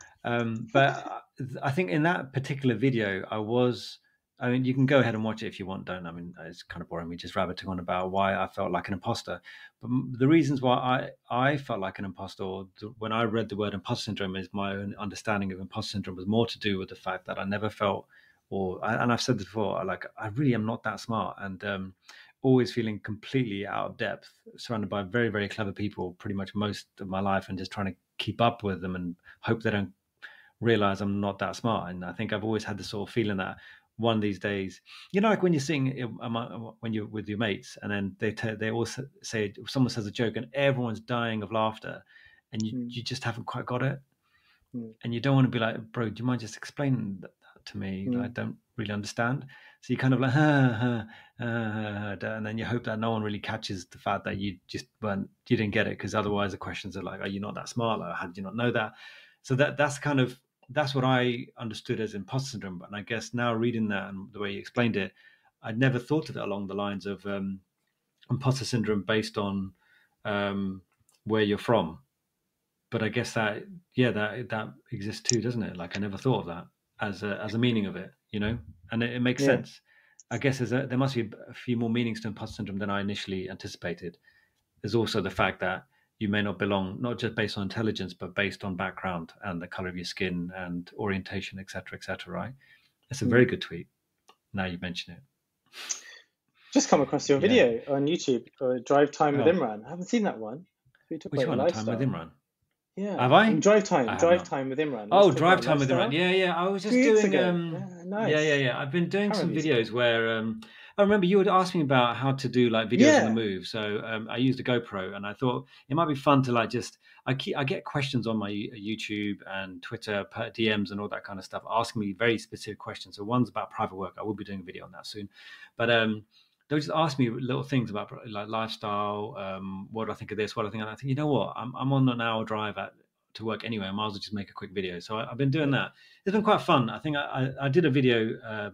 But I think in that particular video, I mean, you can go ahead and watch it if you want, don't. I mean, it's kind of boring me just rabbiting on about why I felt like an imposter. But the reasons why I felt like an imposter, or when I read the word imposter syndrome, is my own understanding of imposter syndrome was more to do with the fact that I never felt, and I've said this before, like I really am not that smart, and always feeling completely out of depth, surrounded by very, very clever people pretty much most of my life, and just trying to keep up with them and hope they don't realize I'm not that smart. And I think I've always had this sort of feeling that one of these days, like when you're sitting, when you're with your mates, and then they all say, someone says a joke and everyone's dying of laughter, and you just haven't quite got it. And you don't want to be like, bro, do you mind just explaining that to me? I don't really understand. So you kind of like, and then you hope that no one really catches the fact that you didn't get it, because otherwise the questions are like, are you not that smart? Like, how did you not know that? So that's what I understood as imposter syndrome. And I guess now reading that and the way you explained it, I'd never thought of it along the lines of imposter syndrome based on where you're from. But I guess that exists too, doesn't it? Like I never thought of that as a meaning of it, and it makes sense. I guess there must be a few more meanings to imposter syndrome than I initially anticipated. There's also the fact that you may not belong, not just based on intelligence, but based on background and the color of your skin and orientation, et cetera, right? It's a very good tweet. Now you mention it.
Just come across your video on YouTube, Drive Time with Imran. I haven't seen that one.
Which one? Time with Imran?
Yeah.
Have I?
Drive Time with Imran.
Oh, Drive Time with Imran. Yeah. I was just doing.
Nice.
Yeah. I've been doing some videos where I remember you would ask me about how to do like videos on the move. So I used a GoPro, and I thought it might be fun to like I get questions on my YouTube and Twitter DMs and all that kind of stuff, asking me very specific questions. So one's about private work. I will be doing a video on that soon, but they'll just ask me little things about like lifestyle. What do I think of this? What do I think? And I think, you know what? I'm on an hour drive to work anyway. I might as well just make a quick video. So I've been doing that. It's been quite fun. I think I did a video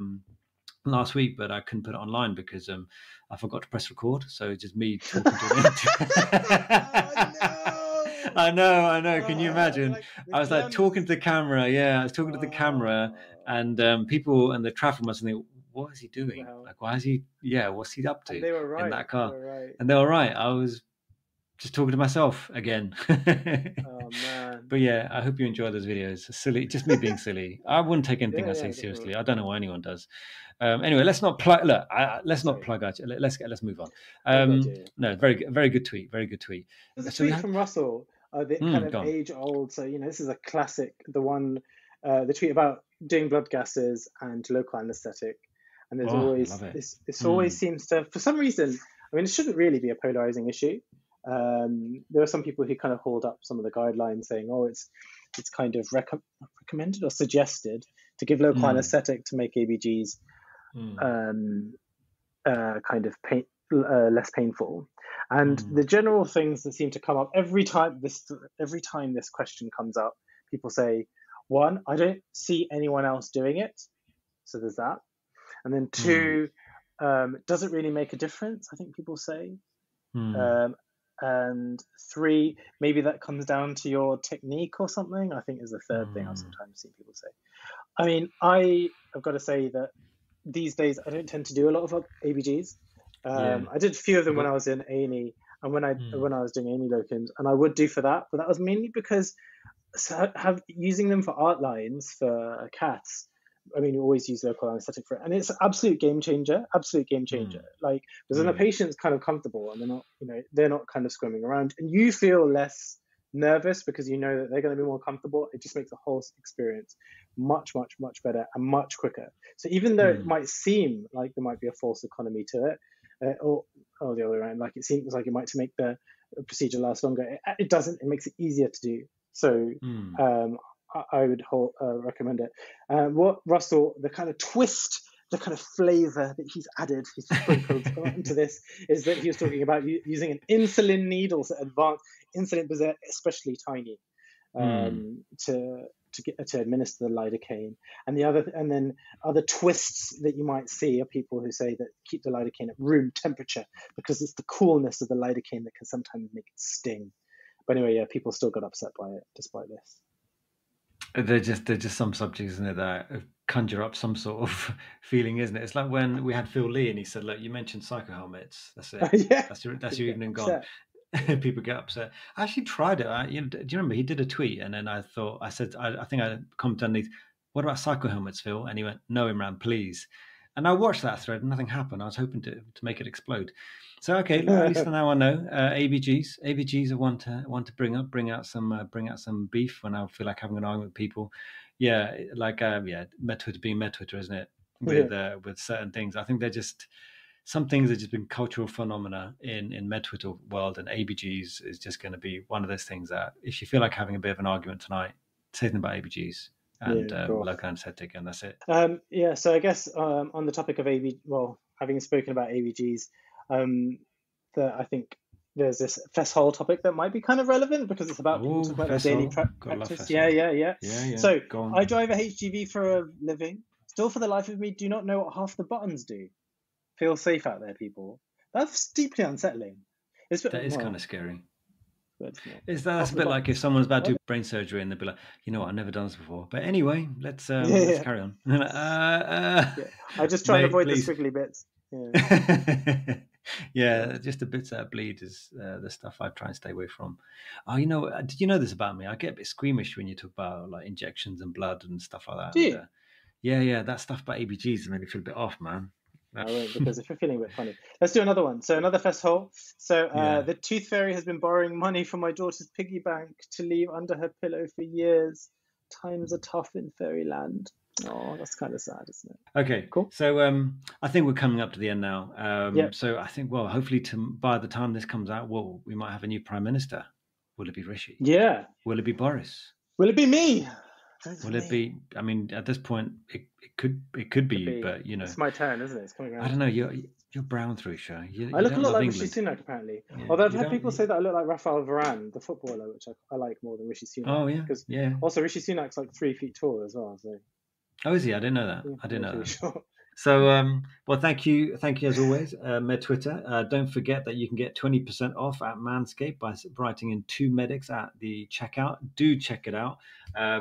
last week, but I couldn't put it online because I forgot to press record. So it's just me talking to I know. Can you imagine? I was like talking to the camera. Yeah, I was talking to the camera, and people and the traffic must think, what is he doing? Wow. Like, why is he? Yeah, what's he up to in that car? And they were right. I was just talking to myself again.
Oh man!
But yeah, I hope you enjoy those videos. It's silly, just me being silly. I wouldn't take anything I say seriously. I don't know why anyone does. Anyway, let's not plug. Look, let's not plug out. Let's move on. No, very good tweet. Very good tweet.
There's a tweet from Russell. The kind of age old. So this is a classic. The tweet about doing blood gases and local anesthetic. And there's always this always seems to, for some reason, I mean, it shouldn't really be a polarizing issue. There are some people who kind of hold up some of the guidelines saying, it's kind of recommended or suggested to give local anesthetic to make ABGs kind of less painful. And the general things that seem to come up every time this question comes up, people say, one, I don't see anyone else doing it, so there's that. And then two, does it really make a difference? I think people say. And three, maybe that comes down to your technique or something, I think is the third thing I've sometimes seen people say. I mean, I've got to say that these days I don't tend to do a lot of ABGs. I did a few of them when I was in A&E, and when I was doing A&E locums, and I would do for that, but that was mainly because using them for art lines for cats. I mean, you always use local anesthetic for it, and it's an absolute game changer. Like, because then the patient's kind of comfortable, and they're not kind of squirming around, and you feel less nervous because you know that they're going to be more comfortable. It just makes the whole experience much, much, much better and much quicker. So even though it might seem like there might be a false economy to it, or the other way around, like it seems like it might to make the procedure last longer, it doesn't. It makes it easier to do. So I would recommend it. What Russell, the kind of twist, the kind of flavor that he's sprinkled into this is that he was talking about using an insulin needle, so advanced insulin, but they're especially tiny, to administer the lidocaine. And then other twists that you might see are people who say that keep the lidocaine at room temperature because it's the coolness of the lidocaine that can sometimes make it sting. But anyway, yeah, people still got upset by it despite this.
They're just some subjects, isn't it, that conjure up some sort of feeling, isn't it? It's like when we had Phil Lee and he said, "Look, you mentioned psycho helmets. That's it. That's your evening gone." People get upset. I actually tried it. Do you remember he did a tweet and then I think I commented underneath, "What about psycho helmets, Phil?" And he went, "No, Imran, please." And I watched that thread and nothing happened. I was hoping to make it explode. So okay, at least now I know. ABGs are one to bring out some beef when I feel like having an argument with people. Yeah, like MedTwitter being MedTwitter, isn't it? With certain things, I think they're just some things have just been cultural phenomena in MedTwitter world, and ABGs is just going to be one of those things that if you feel like having a bit of an argument tonight, say something about ABGs. And local anesthetic, and that's it.
So I guess on the topic of having spoken about ABGs, I think there's this Fess-Hole topic that might be kind of relevant because it's about people talking about daily practice. Yeah. So I drive a HGV for a living. Still, for the life of me, do not know what half the buttons do. Feel safe out there, people. That's deeply unsettling.
That is kind of scary. That's a bit like if someone's about to do brain surgery and they'll be like, you know what, I've never done this before. But anyway, let's carry on.
I just try to avoid the squiggly bits.
Just the bits that bleed is the stuff I try and stay away from. Oh, did you know this about me? I get a bit squeamish when you talk about like injections and blood and stuff like that.
Do you?
That stuff about ABGs made me feel a bit off, man.
I won't, because if you're feeling a bit funny. Let's do another one. So another Fess-Hole. So the Tooth Fairy has been borrowing money from my daughter's piggy bank to leave under her pillow for years. Times are tough in fairyland. Oh, that's kind of sad, isn't it?
Okay,
cool.
So I think we're coming up to the end now. So I think, hopefully by the time this comes out, we might have a new Prime Minister. Will it be Rishi?
Yeah.
Will it be Boris?
Will it be me?
Will it be? I mean, at this point, it could be you, but
it's my turn, isn't it? It's coming around.
I don't know. You're brown through, Sure.
I look a lot like Rishi Sunak, apparently. Although I've had people say that I look like Rafael Varane, the footballer, which I like more than Rishi Sunak.
Oh yeah.
Also, Rishi Sunak's like 3 feet tall as well. So.
Oh, is he? I didn't know that. I didn't know that. Sure. So, thank you as always, MedTwitter. Don't forget that you can get 20% off at Manscaped by writing in 2 medics at the checkout. Do check it out.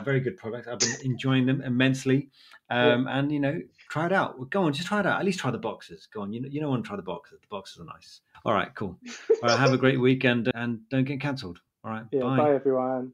Very good product. I've been enjoying them immensely. And try it out. Go on, just try it out. At least try the boxes. Go on. You don't want to try the boxes. The boxes are nice. All right, cool. All right, have a great weekend and don't get cancelled. All right, bye.
Bye everyone.